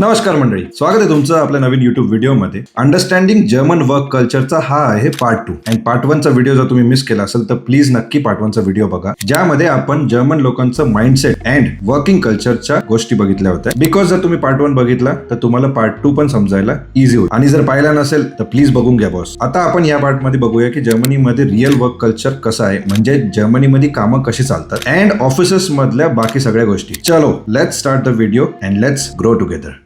नमस्कार मंडळी, स्वागत आहे तुमचं आपल्या नवीन युट्यूब व्हिडिओमध्ये. अंडरस्टँडिंग जर्मन वर्क कल्चरचा हा आहे पार्ट 2. आणि पार्ट 1चा व्हिडिओ जर तुम्ही मिस केला असेल तर प्लीज नक्की पार्ट 1चा व्हिडिओ बघा, ज्यामध्ये आपण जर्मन लोकांचं माइंडसेट अँड वर्किंग कल्चरच्या गोष्टी बघितल्या होत्या. बिकॉज जर तुम्ही पार्ट 1 बघितला तर तुम्हाला पार्ट 2 पण समजायला इझी होईल, आणि जर पाहिला नसेल तर प्लीज बघून घ्या बॉस. आता आपण या पार्टमध्ये बघूया की जर्मनीमध्ये रिअल वर्क कल्चर कसं आहे, म्हणजे जर्मनीमध्ये कामं कशी चालतात अँड ऑफिसेस मधल्या बाकी सगळ्या गोष्टी. चलो let's start the video and let's grow together.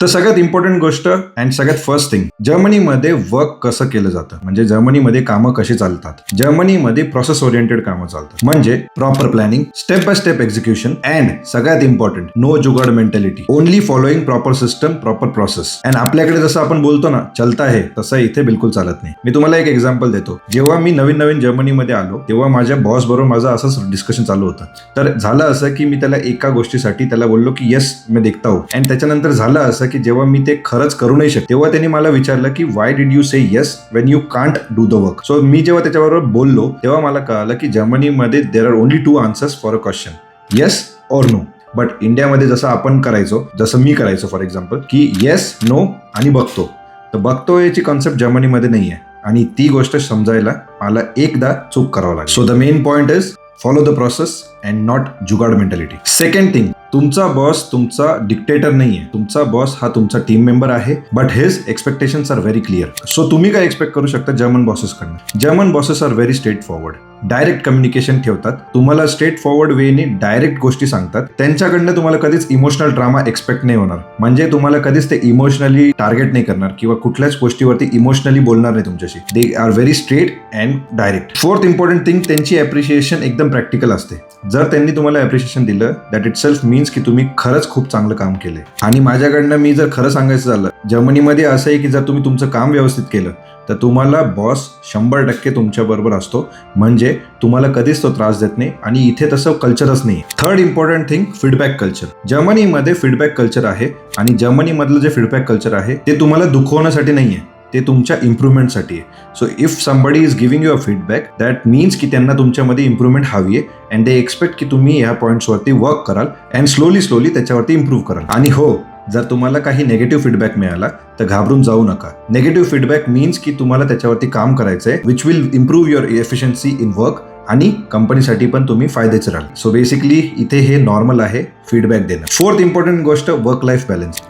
तर सगळ्यात इम्पॉर्टंट गोष्ट अँड सगळ्यात फर्स्ट थिंग, जर्मनीमध्ये वर्क कसं केलं जातं, म्हणजे जर्मनीमध्ये कामं कशी चालतात. जर्मनीमध्ये प्रोसेस ओरिएंटेड कामं चालतात, म्हणजे proper planning, step by step execution and सगळ्यात important no jugaad mentality, only following proper system, proper process. And आपल्याकडे जसं आपण बोलतो ना चलता है, तसं इथे बिलकुल चालत नाही. मी तुम्हाला एक एक्झाम्पल देतो. जेव्हा मी नवीन जर्मनीमध्ये आलो तेव्हा माझ्या बॉस बरोबर माझं असंच डिस्कशन चालू होतं. तर झालं असं की मी त्याला एका गोष्टीसाठी त्याला बोललो की येस मी देखता हूं, अँड त्याच्यानंतर झालं असं की जेव्हा मी ते खरंच करू नाही शकत तेव्हा त्यांनी मला विचारलं की why did you say yes when you can't do the work. So मी जेव्हा त्याच्याबरोबर बोललो तेव्हा मला कळालं की जर्मनीमध्ये there are only 2 answers for a question, yes or no. But इंडियामध्ये जसं आपण करायचो, जसं मी करायचो फॉर एक्झाम्पल, की येस नो आणि बघतो. तर बघतो याची कॉन्सेप्ट जर्मनीमध्ये नाहीये, आणि ती गोष्ट समजायला मला एकदा चूक करावं लागेल. So the main point is follow the process and not jugaad mentality. Second thing, तुमचा बॉस तुमचा डिक्टेटर नाहीये. तुमचा बॉस हा तुमचा टीम मेंबर आहे, but his expectations are very clear. So तुम्ही काय एक्सपेक्ट करू शकता जर्मन बॉसेसकडनं? German bosses are very straightforward, direct communication ठेवतात, तुम्हाला स्ट्रेट फॉरवर्ड वेने डायरेक्ट गोष्टी सांगतात. त्यांच्याकडनं तुम्हाला कधीच इमोशनल ड्रामा एक्सपेक्ट नाही होणार, म्हणजे तुम्हाला कधीच ते इमोशनली टार्गेट नाही करणार किंवा कुठल्याच गोष्टीवरती इमोशनली बोलणार नाही तुमच्याशी. They are very straight and direct. Fourth important thing, त्यांची अप्रिशिएशन एकदम प्रॅक्टिकल असते. जर त्यांनी तुम्हाला अप्रिशिएशन दिलं दॅट इट सेल्फ मीन्स की तुम्ही खरंच खूप चांगलं काम केलंय. आणि माझ्याकडनं मी जर खरं सांगायचं झालं, जर्मनीमध्ये असं आहे की जर तुम्ही तुमचं काम व्यवस्थित केलं तर तुम्हाला बॉस 100% तुमच्या बरोबर असतो, म्हणजे तुम्हाला कधीच तो त्रास देत नाही, आणि इथे तसं कल्चरच नाही. Third important thing, feedback culture. जर्मनीमध्ये फीडबॅक कल्चर आहे, आणि जर्मनीमधलं जे फीडबॅक कल्चर आहे ते तुम्हाला दुखवण्यासाठी नाहीये, ते तुमच्या इम्प्रूव्हमेंटसाठी आहे. So if somebody is giving you a feedback that means की त्यांना तुमच्यामध्ये इम्प्रूव्हमेंट हवी आहे, अँड दे एक्सपेक्ट की तुम्ही ह्या पॉईंट्सवरती वर्क कराल अँड स्लोली त्याच्यावरती इम्प्रूव्ह कराल. आणि हो, जर तुम्हाला काही नेगेटिव्ह फीडबॅक मिळाला तर घाबरून जाऊ नका. नेगेटिव्ह फीडबॅक मीन्स की तुम्हाला त्याच्यावरती काम करायचंय, which will improve your efficiency in work, आणि कंपनीसाठी पण तुम्ही फायद्याचे राहाल. सो बेसिकली इथे हे नॉर्मल आहे फीडबॅक देणं. फोर्थ इम्पॉर्टंट गोष्ट, वर्क लाईफ बॅलन्स.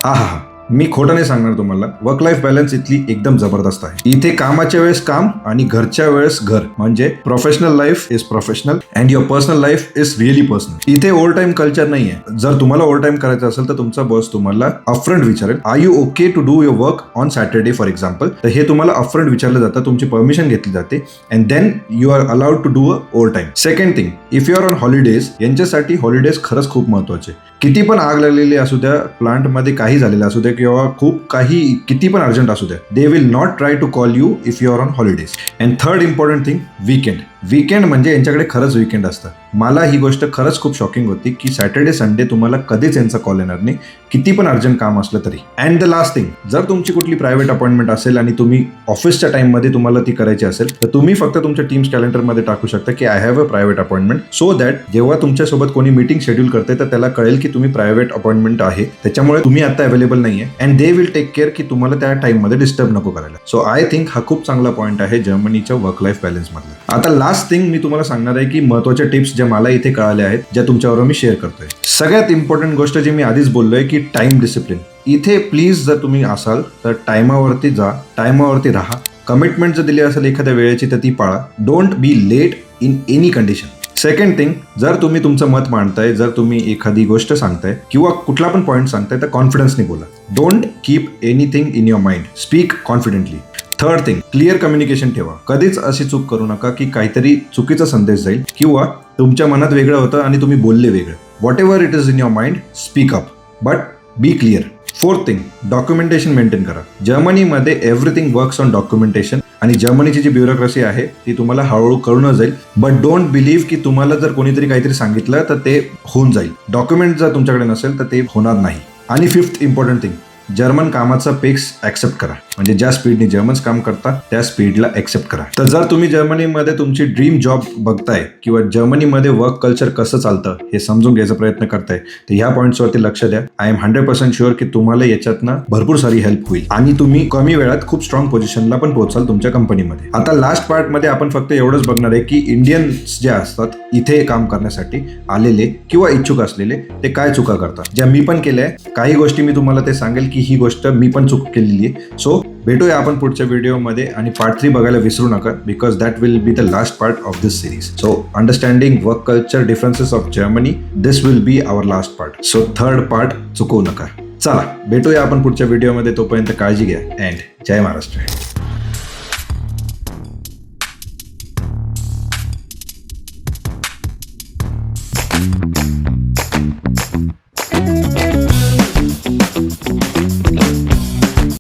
मी खोटं नाही सांगणार तुम्हाला, वर्क लाईफ बॅलन्स इथली एकदम जबरदस्त आहे. इथे कामाच्या वेळेस काम आणि घरच्या वेळेस घर, म्हणजे professional life is professional and your personal life is really personal. इथे ओव्हर टाइम कल्चर नाहीये. जर तुम्हाला ओव्हर टाइम करायचं असेल तर तुमचा बॉस तुम्हाला अपफ्रंट विचारेल, are you okay to do your work on Saturday for example. तर हे तुम्हाला अपफ्रंट विचारलं जातं, तुमची परमिशन घेतली जाते, and then you are allowed to do a over time. Second thing, if you are on holidays, यांच्यासाठी हॉलिडेज खरंच खूप महत्वाचे. किती पण आग लागलेली असू द्या, प्लांटमध्ये काही झालेलं असू द्या, किंवा खूप किती पण अर्जंट असू द्या, they will not try to call you if you are on holidays. And third important thing, weekend म्हणजे यांच्याकडे खरंच वीकेंड असतं. मला ही गोष्ट खरंच खूप शॉकिंग होती की सॅटर्डे संडे तुम्हाला कधीच यांचा कॉल येणार नाही, किती पण अर्जंट काम असलं तरी. अँड द लास्ट थिंग, जर तुमची कुठली प्रायव्हेट अपॉइंटमेंट असेल आणि तुम्ही ऑफिसच्या टाइममध्ये तुम्हाला ती करायची असेल तर तुम्ही फक्त तुमच्या टीम्स कॅलेंडरमध्ये टाकू शकता की I have a private appointment, so that जेव्हा तुमच्यासोबत कोणी मीटिंग शेड्यूल करते तर त्याला कळेल की तुम्ही प्रायव्हेट अपॉइंटमेंट आहे, त्याच्यामुळे तुम्ही आता अवेलेबल नाहीये, and they will take care की तुम्हाला त्या टाइममध्ये डिस्टर्ब नको करायला. सो आय थिंक हा खूप चांगला पॉईंट आहे जर्मनीच्या वर्क लाईफ बॅलन्स मधला. आता लास्ट थिंग मी तुम्हाला सांगणार आहे की महत्वाच्या टिप्स ज्या मला इथे कळाल्या आहेत, ज्या तुमच्याबरोबर मी शेअर करतोय. सगळ्यात इम्पॉर्टंट गोष्ट जी मी आधीच बोललोय की टाइम डिसिप्लिन. इथे प्लीज जर तुम्ही असाल तर टाइमावरती जा, टाइमावरती राहा. कमिटमेंट जर दिली असेल एखाद्या वेळेची तर ती पाळा. Don't be late in any condition. Second thing, जर तुम्ही तुमचं मत मांडताय, जर तुम्ही एखादी गोष्ट सांगताय किंवा कुठला पण पॉईंट सांगताय तर कॉन्फिडन्सने बोला. Don't keep anything in your mind, speak confidently. Third thing, clear communication ठेवा. कधीच अशी चूक करू नका की काहीतरी चुकीचा संदेश जाईल किंवा तुमच्या मनात वेगळं होतं आणि तुम्ही बोलले वेगळं. Whatever it is in your mind, speak up, but be clear. Fourth thing, documentation maintain करा. जर्मनीमध्ये एव्हरीथिंग वर्क्स ऑन डॉक्युमेंटेशन, आणि जर्मनीची जी ब्युरोक्रेसी आहे ती तुम्हाला हळूहळू कळून जाईल. बट डोंट बिलीव्ह की तुम्हाला जर कोणीतरी काहीतरी सांगितलं तर ते होऊन जाईल. डॉक्युमेंट जर तुमच्याकडे नसेल तर ते होणार नाही. आणि फिफ्थ इम्पॉर्टंट थिंग, जर्मन कामाचा पेक्स ऍक्सेप्ट करा. म्हणजे ज्या स्पीडने जर्मन्स काम करतात त्या स्पीडला ऍक्सेप्ट करा. तर जर तुम्ही जर्मनीमध्ये तुमची ड्रीम जॉब बघताय किंवा जर्मनीमध्ये वर्क कल्चर कसं चालतं हे समजून घ्यायचा प्रयत्न करताय तर ह्या पॉईंट्सवरती लक्ष द्या. आय एम 100% शुअर की तुम्हाला याच्यातनं भरपूर सारी हेल्प होईल आणि तुम्ही कमी वेळात खूप स्ट्रॉंग पोझिशनला पण पोहोचाल तुमच्या कंपनीमध्ये. आता लास्ट पार्टमध्ये आपण फक्त एवढंच बघणार आहे की इंडियन्स जे असतात इथे काम करण्यासाठी आलेले किंवा इच्छुक असलेले ते काय चुका करतात, ज्या मी पण केल्या. काही गोष्टी मी तुम्हाला ते सांगेल की ही गोष्ट मी पण चूक केलेली आहे. सो भेटूया आपण पुढच्या व्हिडिओमध्ये आणि पार्ट 3 बघायला विसरू नका because that will be the last part of this series. So understanding work culture differences of Germany, this will be our last part. So third part चुकवू नका. चला भेटूया आपण पुढच्या व्हिडिओमध्ये. तोपर्यंत काळजी घ्या अँड जय महाराष्ट्र.